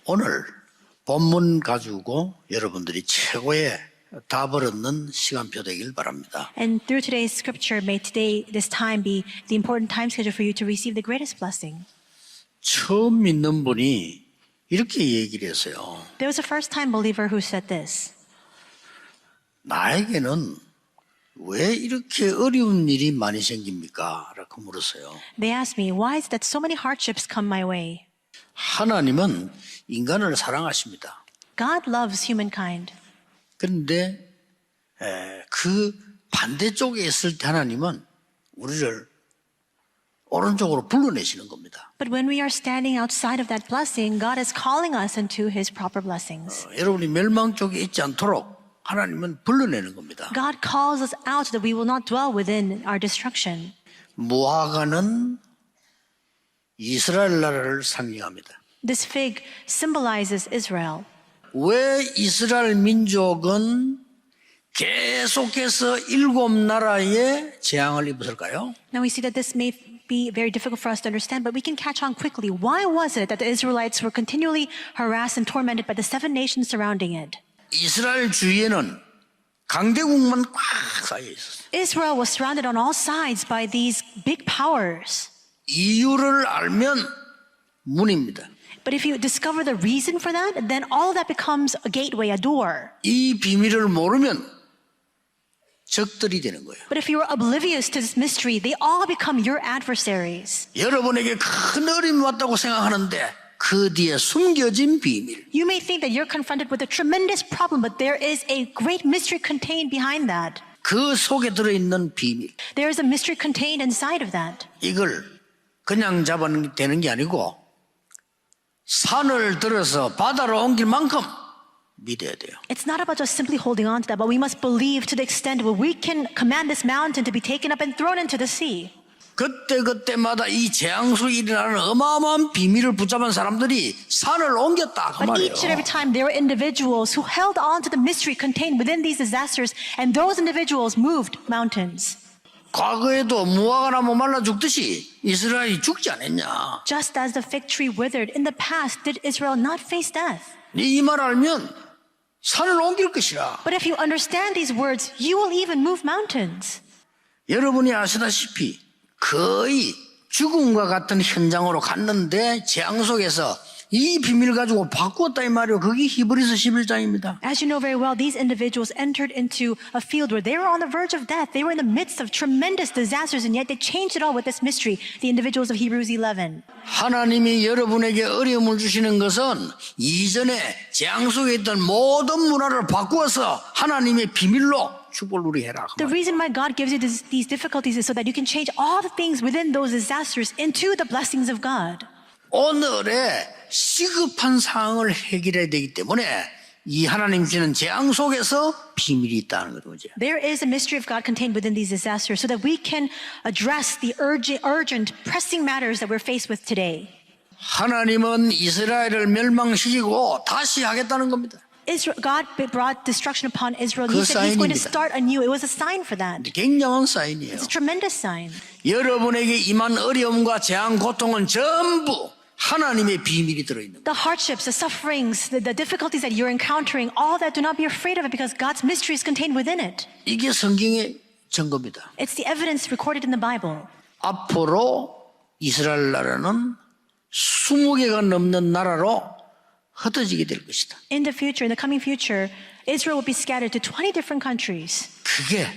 오늘 본문 가지고 여러분들이 최고의 답을 얻는 시간표 되길 바랍니다. And through today's scripture, may today, this time be the important time schedule for you to receive the greatest blessing. 처음 믿는 분이 이렇게 얘기를 했어요. There was a first-time believer who said this. 나에게는 왜 이렇게 어려운 일이 많이 생깁니까? 라고 물었어요. They asked me, why is it that so many hardships come my way? 하나님은 인간을 사랑하십니다. God loves humankind. 그런데 그 반대쪽에 있을 때 하나님은 우리를 오른쪽으로 불러내시는 겁니다. But when we are standing outside of that blessing, God is calling us into His proper blessings. 여러분이 멸망 쪽에 있지 않도록 하나님은 불러내는 겁니다. God calls us out so that we will not dwell within our destruction. 무화과는 이스라엘 나라를 상징합니다. This fig symbolizes Israel. 왜 이스라엘 민족은 계속해서 7나라의 재앙을 입었을까요? Now we see that this may be very difficult for us to understand, but we can catch on quickly. Why was it that the Israelites were continually harassed and tormented by the 7 nations surrounding it? 이스라엘 주위에는 강대국만 꽉 쌓여 있었어요. Israel was surrounded on all sides by these big powers. 이유를 알면 문입니다. But if you discover the reason for that, then all that becomes a gateway, a door. 이 비밀을 모르면 적들이 되는 거예요. But if you are oblivious to this mystery, they all become your adversaries. 여러분에게 큰 어려움이 왔다고 생각하는데 그 뒤에 숨겨진 비밀. You may think that you're confronted with a tremendous problem, but there is a great mystery contained behind that. 그 속에 들어있는 비밀. There is a mystery contained inside of that. 이걸 그냥 잡아는 되는 게 아니고 산을 들어서 바다로 옮길 만큼 믿어야 돼요. It's not about just simply holding on to that, but we must believe to the extent where we can command this mountain to be taken up and thrown into the sea. 그때마다 이 재앙 속에 일어나는 어마어마한 비밀을 붙잡은 사람들이 산을 옮겼다 그 But 말이에요. each and every time there were individuals who held on to the mystery contained within these disasters, and those individuals moved mountains. 과거에도 무화과나무 말라 죽듯이 이스라엘이 죽지 않았냐. Just as the fig tree withered in the past, did Israel not face death? 이 말 알면 산을 옮길 것이라. But if you understand these words, you will even move mountains. 여러분이 아시다시피 거의 죽음과 같은 현장으로 갔는데 재앙 속에서 이 비밀 가지고 바꾸었다 이 말이에요. 그게 히브리서 11장입니다. As you know very well, these individuals entered into a field where they were on the verge of death. They were in the midst of tremendous disasters, and yet they changed it all with this mystery, the individuals of Hebrews 11. 하나님이 여러분에게 어려움을 주시는 것은 이전에 재앙 속에 있던 모든 문화를 바꾸어서 하나님의 비밀로 축복을 누리게 해라. The reason why God gives you these difficulties is so that you can change all the things within those disasters into the blessings of God. 오늘의 시급한 상황을 해결해야 되기 때문에 이 하나님 주시는 재앙 속에서 비밀이 있다는 거죠. There is a mystery of God contained within these disasters so that we can address the urgent, pressing matters that we're faced with today. 하나님은 이스라엘을 멸망시키고 다시 하겠다는 겁니다. God brought destruction upon Israel. He said He's going to start anew. It was a sign for that. 굉장한 사인이에요. It's a tremendous sign. 여러분에게 임한 어려움과 재앙, 고통은 전부 하나님의 비밀이 들어있는 거예요. The hardships, the sufferings, the difficulties that you're encountering, all that, do not be afraid of it because God's mystery is contained within it. 이게 성경의 증거입니다. It's the evidence recorded in the Bible. 앞으로 이스라엘 나라는 20개가 넘는 나라로 흩어지게 될 것이다. In the future, in the coming future, Israel will be scattered to 20 different countries. 그게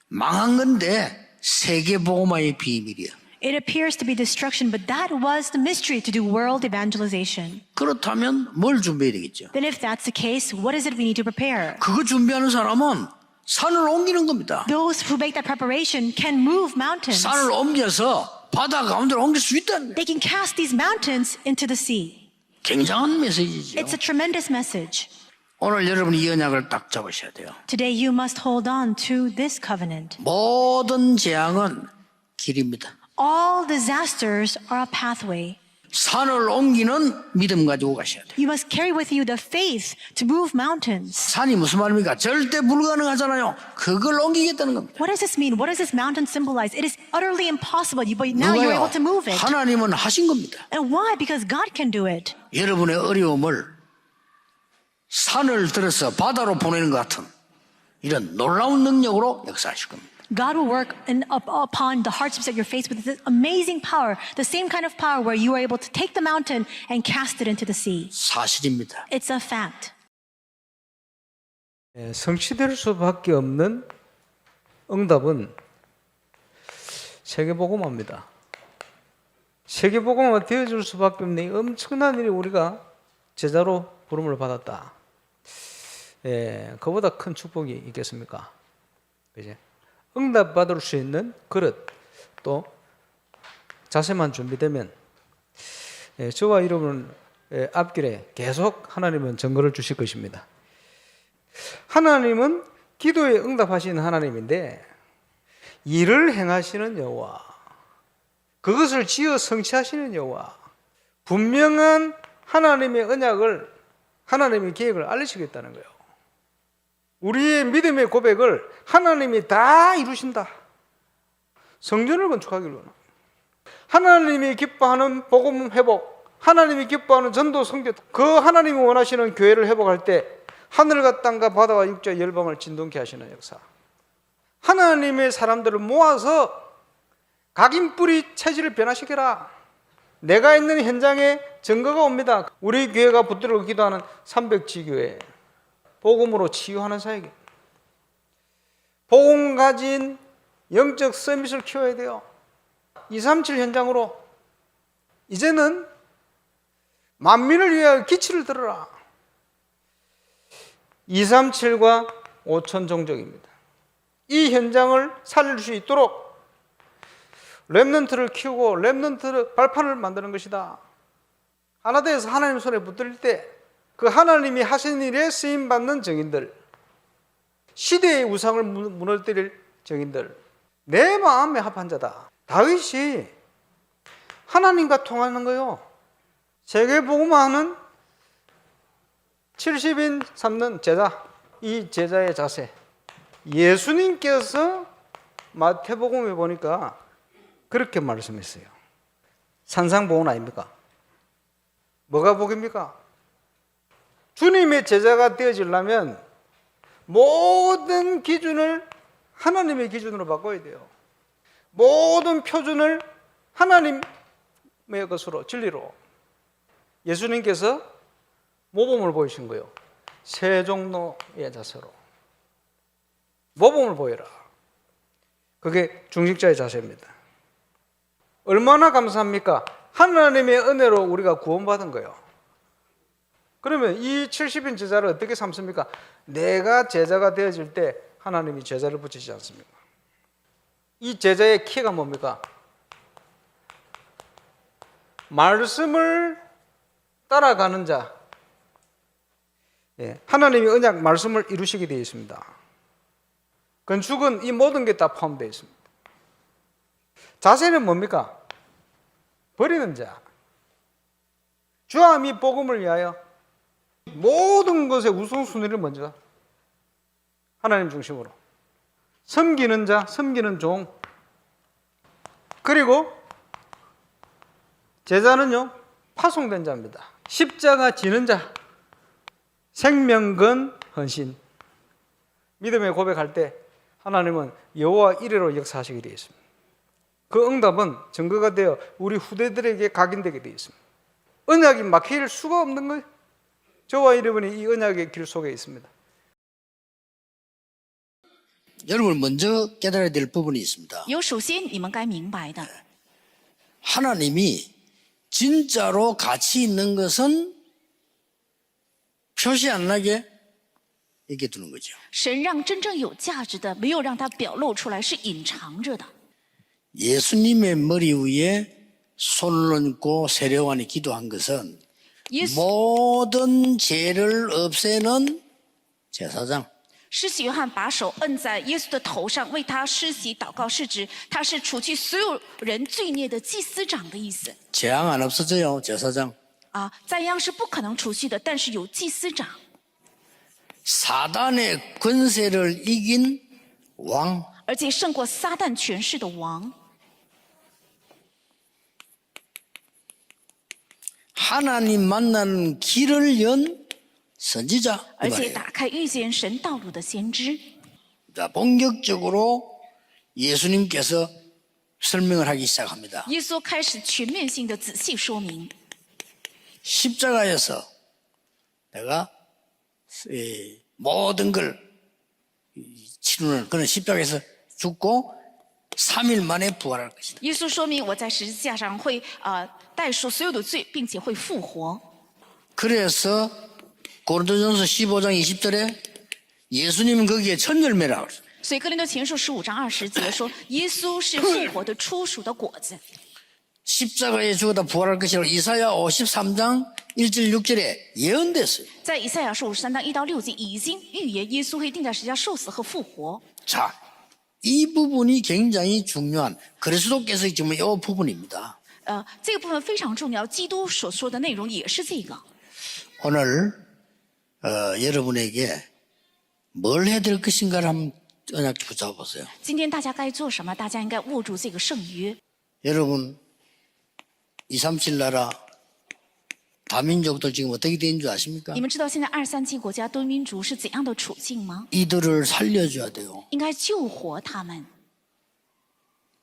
망한 건데 세계 복음화의 비밀이야. It appears to be destruction, but that was the mystery to do world evangelization. 그렇다면 뭘 준비해야 되겠죠? Then if that's the case, what is it we need to prepare? 그거 준비하는 사람은 산을 옮기는 겁니다. Those who make that preparation can move mountains. 산을 옮겨서 바다 가운데로 옮길 수 있다는 거예요. They can cast these mountains into the sea. 굉장한 메시지죠. It's a tremendous message. 오늘 여러분이 이 언약을 딱 잡으셔야 돼요. Today you must hold on to this covenant. 모든 재앙은 길입니다. All disasters are a pathway. 산을 옮기는 믿음 가지고 가셔야 돼요. You must carry with you the faith to move mountains. 산이 무슨 말입니까? 절대 불가능하잖아요. 그걸 옮기겠다는 겁니다. What does this mean? What does this mountain symbolize? It is utterly impossible, but now you're 누가요? able to move it. 하나님은 하신 겁니다. And why? Because God can do it. 여러분의 어려움을 산을 들어서 바다로 보내는 것 같은 이런 놀라운 능력으로 역사하실 겁니다. God will work upon the hardships that you're faced with this amazing power, the same kind of power where you are able to take the mountain and cast it into the sea. 사실입니다. It's a fact. 성취될 수밖에 없는 응답은 세계복음화입니다. 세계복음화 되어줄 수밖에 없는 이 엄청난 일이 우리가 제자로 부름을 받았다. 그보다 큰 축복이 있겠습니까? 그죠? 응답 받을 수 있는 그릇 또 자세만 준비되면 저와 여러분 앞길에 계속 하나님은 증거를 주실 것입니다. 하나님은 기도에 응답하시는 하나님인데 일을 행하시는 여호와, 그것을 지어 성취하시는 여호와, 분명한 하나님의 언약을, 하나님의 계획을 알리시겠다는 거예요. 우리의 믿음의 고백을 하나님이 다 이루신다. 성전을 건축하기로 합니다. 하나님이 기뻐하는 복음 회복, 하나님이 기뻐하는 전도 선교, 그 하나님이 원하시는 교회를 회복할 때 하늘과 땅과 바다와 육지와 열방을 진동케 하시는 역사. 하나님의 사람들을 모아서 각인뿌리 체질을 변화시켜라. 내가 있는 현장에 증거가 옵니다. 우리 교회가 붙들고 기도하는 300지교회 복음으로 치유하는 사역이에요. 복음 가진 영적 서밋을 키워야 돼요. 237 현장으로 이제는 만민을 위하여 기치를 들어라. 237과 5천 종족입니다. 이 현장을 살릴 수 있도록 렘넌트를 키우고 렘넌트 발판을 만드는 것이다. 하나 되어서 하나님 손에 붙들 때 그 하나님이 하신 일에 쓰임받는 증인들, 시대의 우상을 무너뜨릴 증인들, 내 마음에 합한 자다. 다윗이 하나님과 통하는 거요. 세계복음화는 70인 삼는 제자, 이 제자의 자세. 예수님께서 마태복음에 보니까 그렇게 말씀했어요. 산상복음 아닙니까? 뭐가 복입니까? 주님의 제자가 되어지려면 모든 기준을 하나님의 기준으로 바꿔야 돼요. 모든 표준을 하나님의 것으로, 진리로. 예수님께서 모범을 보이신 거예요. 세종로의 자세로. 모범을 보여라. 그게 중직자의 자세입니다. 얼마나 감사합니까? 하나님의 은혜로 우리가 구원받은 거예요. 그러면 이 70인 제자를 어떻게 삼습니까? 내가 제자가 되어질 때 하나님이 제자를 붙이지 않습니까? 이 제자의 키가 뭡니까? 말씀을 따라가는 자. 하나님이 언약 말씀을 이루시게 되어 있습니다. 건축은 이 모든 게 다 포함되어 있습니다. 자세는 뭡니까? 버리는 자. 주함이 복음을 위하여 모든 것의 우선순위를 먼저 하나님 중심으로 섬기는 자, 섬기는 종. 그리고 제자는요, 파송된 자입니다. 십자가 지는 자, 생명건 헌신. 믿음의 고백할 때 하나님은 여호와 이레로 역사하시게 되어 있습니다. 그 응답은 증거가 되어 우리 후대들에게 각인되게 되어 있습니다. 언약이 막힐 수가 없는 거예요. 저와 여러분이 이 언약의 길 속에 있습니다. 여러분 먼저 깨달아야 될 부분이 있습니다. 有首先你们该明白的， 하나님이 진짜로 가치 있는 것은 표시 안 나게 얘기해 두는 거죠. 神让真正有价值的没有让它表露出来，是隐藏着的。 예수님의 머리 위에 손을 얹고 세례요한이 기도한 것은 예수, 모든 죄를 없애는 제사장, 施洗约翰把手摁在耶稣的头上，为他施洗祷告，是指他是除去所有人罪孽的祭司长的意思。 재앙 안 없어져요. 제사장. 灾殃是不可能除去的，但是有祭司长， 사단의 권세를 이긴 왕. 而且胜过撒旦权势的王， 하나님 만나는 길을 연 선지자. 이 而且 말이에요. 打开遇见神道路的先知。 자, 본격적으로 예수님께서 설명을 하기 시작합니다. 耶稣开始全面性的仔细说明， 십자가에서 내가 모든 걸 치르는 그런 십자가에서 죽고 3일 만에 부활할 것이다. 耶稣说明我在十字架上会代赎所有的罪，并且会复活。 그래서 고린도전서 15장 20절에 예수님은 거기에 첫 열매라고 그랬어요. 所以哥林多前书15章20节说，耶稣是复活的初熟的果子。 십자가에 죽어다 부활할 것이라고 이사야 53장 1절 6절에 예언됐어요. 在以赛亚书53章1到6节已经预言耶稣会定在十字架受死和复活。 자, 이 부분이 굉장히 중요한 그리스도께서 지금 이 부분입니다. 这个部分非常重要，基督所说的内容也是这个。 오늘 여러분에게 뭘 해야 될 것인가를 한번 언약 붙잡아보세요. 今天大家该做什么？大家应该握住这个圣约。 여러분 237 나라 다민족들 지금 어떻게 된 줄 아십니까? 你们知道现在237国家多民族是怎样的处境吗？ 이들을 살려줘야 돼요. 应该救活他们。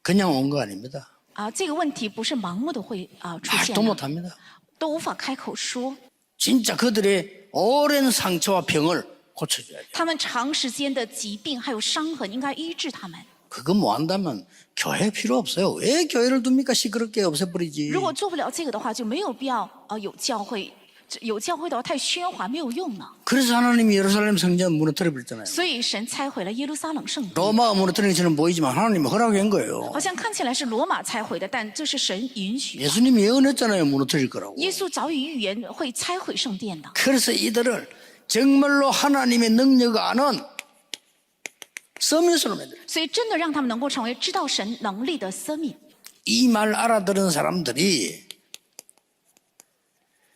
그냥 온 거 아닙니다. 这个问题不是盲目的会出现 말도 的， 못합니다. 都无法开口说。 진짜 그들의 오랜 상처와 병을 고쳐줘야 돼요. 他们长时间的疾病还有伤痕，应该医治他们。 그거 뭐 한다면 교회 필요 없어요. 왜 교회를 둡니까? 시끄럽게 없애버리지. 如果做不了这个的话，就没有必要有教会。有教会的话太喧哗，没有用了。 그래서 하나님이 예루살렘 성전 무너뜨려버렸잖아요. 所以神拆毁了耶路撒冷圣地， 로마가 무너뜨린 것처럼 보이지만 하나님이 허락한 거예요. 好像看起来是罗马拆毁的，但这是神允许的。 예수님이 예언했잖아요. 무너뜨릴 거라고. 耶稣早已预言会拆毁圣殿的。 그래서 이들을 정말로 하나님의 능력 아는 서밋으로 만들어요. 所以真的让他们能够成为知道神能力的生命。 이 말 알아들은 사람들이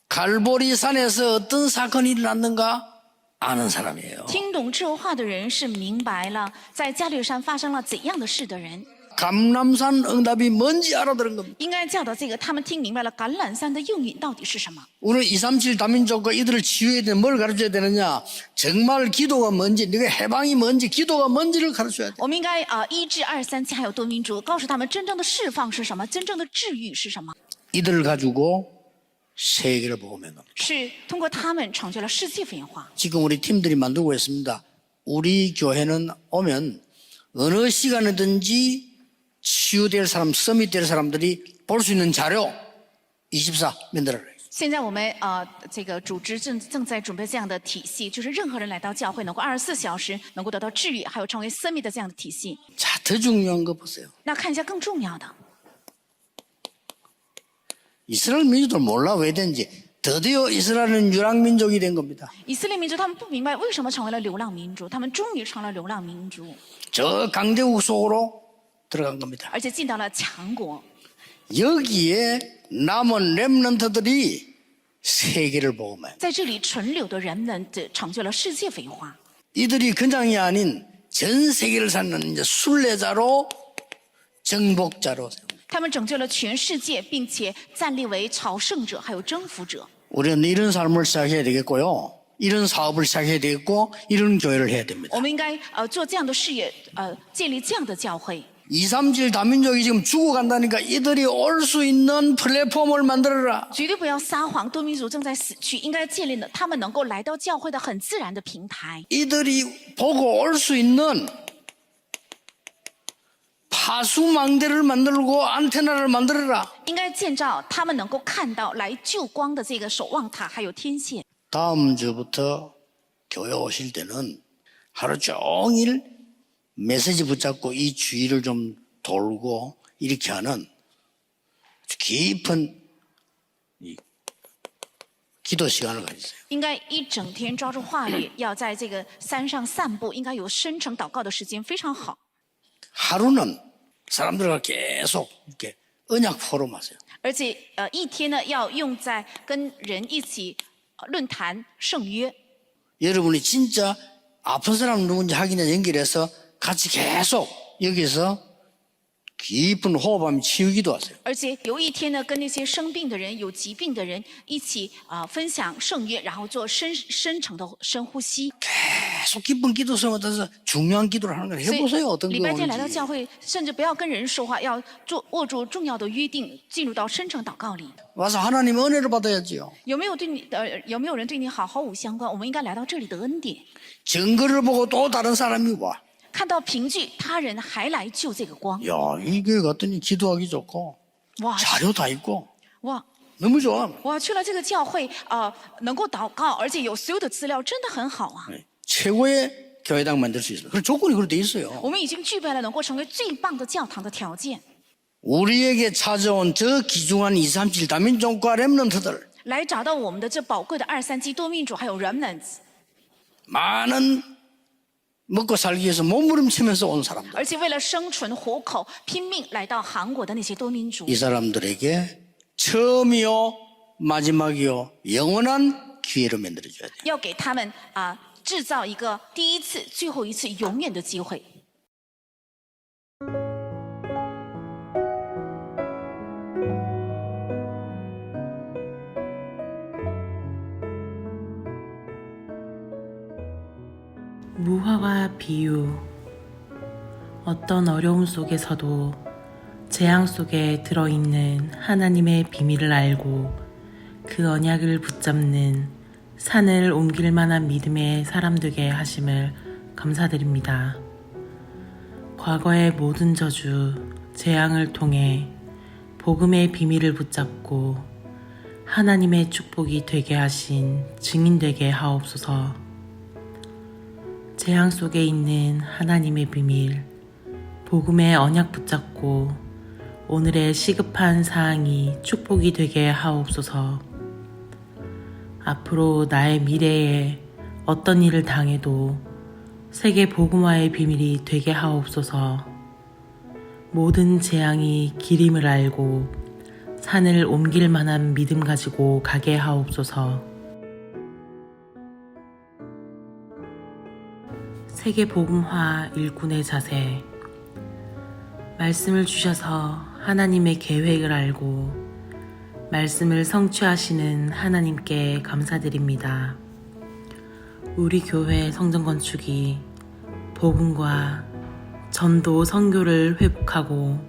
갈보리 산에서 어떤 사건이 일어났는가 아는 사람이에요. 听懂这话的人是明白了在加略山发生了怎样的事的人。 감람산 응답이 뭔지 알아들은 겁니다. 应该教导这个，他们听明白了橄榄山的应允到底是什么。 오늘 237 다민족과 이들을 치유해야 되는 뭘 가르쳐야 되느냐? 정말 기도가 뭔지, 네가 해방이 뭔지, 기도가 뭔지를 가르쳐야 돼. 我们应该医治237还有多民族，告诉他们真正的释放是什么，真正的治愈是什么， 이들을 가지고 세계를 복음해 겁니다. 是通过他们成就了世界文化。 지금 우리 팀들이 만들고 있습니다. 우리 교회는 오면 어느 시간이든지 치유될 사람, 서밋될 사람들이 볼 수 있는 자료 24 만들어라. 现在我们这个组织正在准备这样的体系，就是任何人来到教会能够24小时能够得到治愈，还有成为生命的这样的体系。 자, 더 중요한 거 보세요. 那看一下更重要的， 이스라엘 민족들 몰라 왜 된지. 드디어 이스라엘은 유랑민족이 된 겁니다. 以色列民族他们不明白为什么成为了流浪民族，他们终于成了流浪民族， 저 강대국 속으로 들어간 겁니다. 而且进到了强国。 여기에 남은 렘넌트들이 세계를 복음해. 在这里存留的人们成就了世界文化。 이들이 그냥이 아닌 전 세계를 사는 이제 순례자로 정복자로 세웁니다. 他们拯救了全世界，并且站立为朝圣者，还有征服者。 우리는 이런 삶을 시작해야 되겠고요. 이런 사업을 시작해야 되겠고 이런 교회를 해야 됩니다. 我们应该做这样的事业，建立这样的教会。 237 다민족이 지금 죽어간다니까 이들이 올 수 있는 플랫폼을 만들어라. 绝对不要撒谎，多民族正在死去，应该建立了他们能够来到教会的很自然的平台。 이들이 보고 올 수 있는 파수망대를 만들고 안테나를 만들어라. 应该建造他们能够看到来救光的这个守望塔，还有天线。 다음 주부터 교회 오실 때는 하루 종일 메시지 붙잡고 이 주위를 좀 돌고 이렇게 하는 아주 깊은 기도 시간을 가지세요. 应该一整天抓住话语，要在这个山上散步，应该有深程祷告的时间，非常好。 하루는 사람들과 계속 이렇게 언약 포럼하세요. 而且一天呢要用在跟人一起论坛圣约。 여러분이 진짜 아픈 사람 누군지 확인해 연결해서 같이 계속 여기서 깊은 호흡하며 치유기도 하세요. 而且有一天呢，跟那些生病的人、有疾病的人一起分享圣约，然后做深程的深呼吸。 계속 깊은 기도 성에서 중요한 기도를 하는 걸 所以 해보세요. 어떤 礼 게 拜天来到 오는지. 教会，甚至不要跟人说话，要握住重要的约定，进入到深程祷告里。 와서 하나님의 은혜를 받아야지요. 有没有人对你毫无相关？我们应该来到这里的恩典。 증거를 보고 또 다른 사람이 와. 看到凭据，他人还来救这个光。 야, 이 교회 갔더니 기도하기 좋고 哇 자료 다 있고 哇！ 너무 좋아. 我去了这个教会能够祷告，而且有所有的资料，真的很好啊！ 최고의 교회당 만들 수 있어요. 그런 조건이 그렇게 돼 있어요. 我们已经具备了能够成为最棒的教堂的条件。 우리에게 찾아온 저 귀중한 237 다민족과 렘넌트들 来找到我们的这宝贵的237多民主还有 remnants， 많은 먹고 살기 위해서 몸부림치면서 온 사람들. 而且为了生存活口拼命来到韩国的那些多民主， 이 사람들에게 처음이요 마지막이요 영원한 기회를 만들어줘야 돼요. 要给他们制造一个第一次、最后一次、永远的机会。 무화과 비유. 어떤 어려움 속에서도 재앙 속에 들어있는 하나님의 비밀을 알고 그 언약을 붙잡는 산을 옮길 만한 믿음의 사람 되게 하심을 감사드립니다. 과거의 모든 저주, 재앙을 통해 복음의 비밀을 붙잡고 하나님의 축복이 되게 하신 증인 되게 하옵소서. 재앙 속에 있는 하나님의 비밀, 복음의 언약 붙잡고 오늘의 시급한 사항이 축복이 되게 하옵소서. 앞으로 나의 미래에 어떤 일을 당해도 세계 복음화의 비밀이 되게 하옵소서. 모든 재앙이 길임을 알고 산을 옮길 만한 믿음 가지고 가게 하옵소서. 세계 복음화 일꾼의 자세. 말씀을 주셔서 하나님의 계획을 알고 말씀을 성취하시는 하나님께 감사드립니다. 우리 교회 성전 건축이 복음과 전도 선교를 회복하고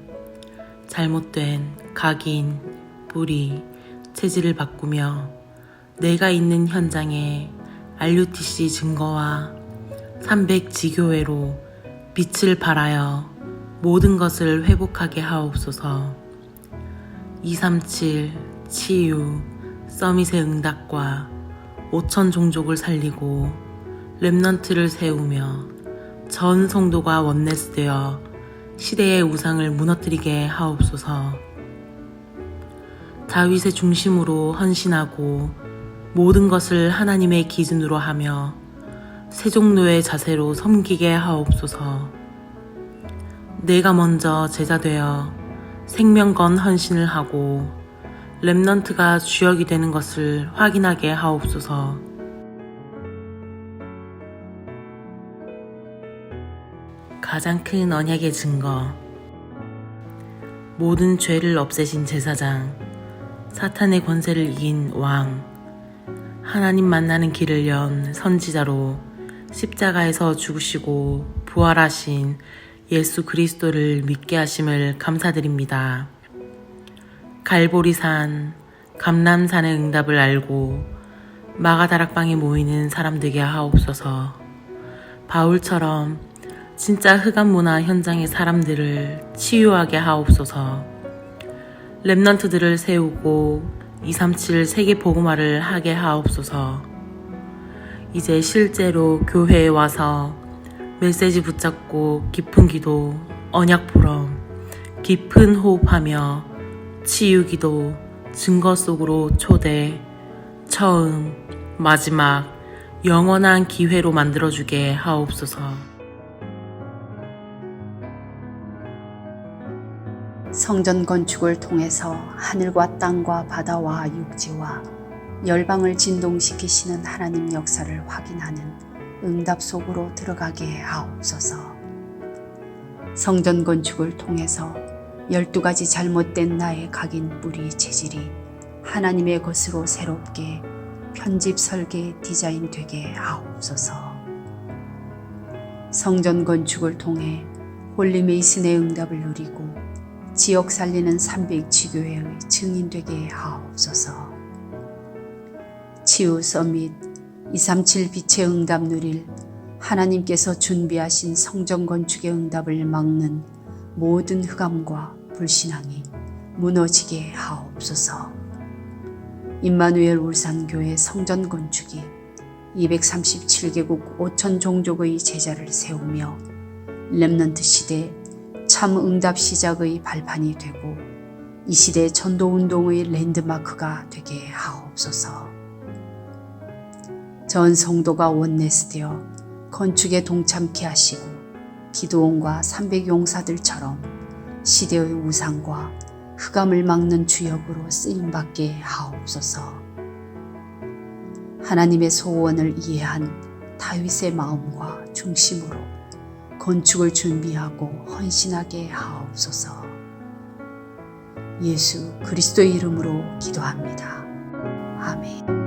잘못된 각인, 뿌리, 체질을 바꾸며 내가 있는 현장에 RUTC 증거와 300 지교회로 빛을 발하여 모든 것을 회복하게 하옵소서. 237 치유 서밋의 응답과 5천 종족을 살리고 렘넌트를 세우며 전 성도가 원네스되어 시대의 우상을 무너뜨리게 하옵소서. 다윗의 중심으로 헌신하고 모든 것을 하나님의 기준으로 하며 세종로의 자세로 섬기게 하옵소서. 내가 먼저 제자되어 생명건 헌신을 하고 렘넌트가 주역이 되는 것을 확인하게 하옵소서. 가장 큰 언약의 증거. 모든 죄를 없애신 제사장, 사탄의 권세를 이긴 왕, 하나님 만나는 길을 연 선지자로 십자가에서 죽으시고 부활하신 예수 그리스도를 믿게 하심을 감사드립니다. 갈보리산, 감람산의 응답을 알고 마가다락방에 모이는 사람 되게 하옵소서. 바울처럼 진짜 흑암 문화 현장의 사람들을 치유하게 하옵소서. 렘넌트들을 세우고 237 세계 복음화를 하게 하옵소서. 이제 실제로 교회에 와서 메시지 붙잡고 깊은 기도, 언약 포럼, 깊은 호흡하며 치유기도, 증거 속으로 초대, 처음, 마지막, 영원한 기회로 만들어주게 하옵소서. 성전 건축을 통해서 하늘과 땅과 바다와 육지와 열방을 진동시키시는 하나님 역사를 확인하는 응답 속으로 들어가게 하옵소서. 성전 건축을 통해서 12가지 잘못된 나의 각인 뿌리 체질이 하나님의 것으로 새롭게 편집 설계 디자인 되게 하옵소서. 성전 건축을 통해 홀리 메이슨의 응답을 누리고 지역 살리는 300지교회의 증인 되게 하옵소서. 치유 서밋 237 빛의 응답 누릴 하나님께서 준비하신 성전 건축의 응답을 막는 모든 흑암과 불신앙이 무너지게 하옵소서. 임마누엘 울산교회 성전 건축이 237개국 5천 종족의 제자를 세우며 렘넌트 시대 참 응답 시작의 발판이 되고 이 시대 전도운동의 랜드마크가 되게 하옵소서. 전 성도가 원내스되어 건축에 동참케 하시고 기도원과 300용사들처럼 시대의 우상과 흑암을 막는 주역으로 쓰임받게 하옵소서. 하나님의 소원을 이해한 다윗의 마음과 중심으로 건축을 준비하고 헌신하게 하옵소서. 예수 그리스도의 이름으로 기도합니다. 아멘.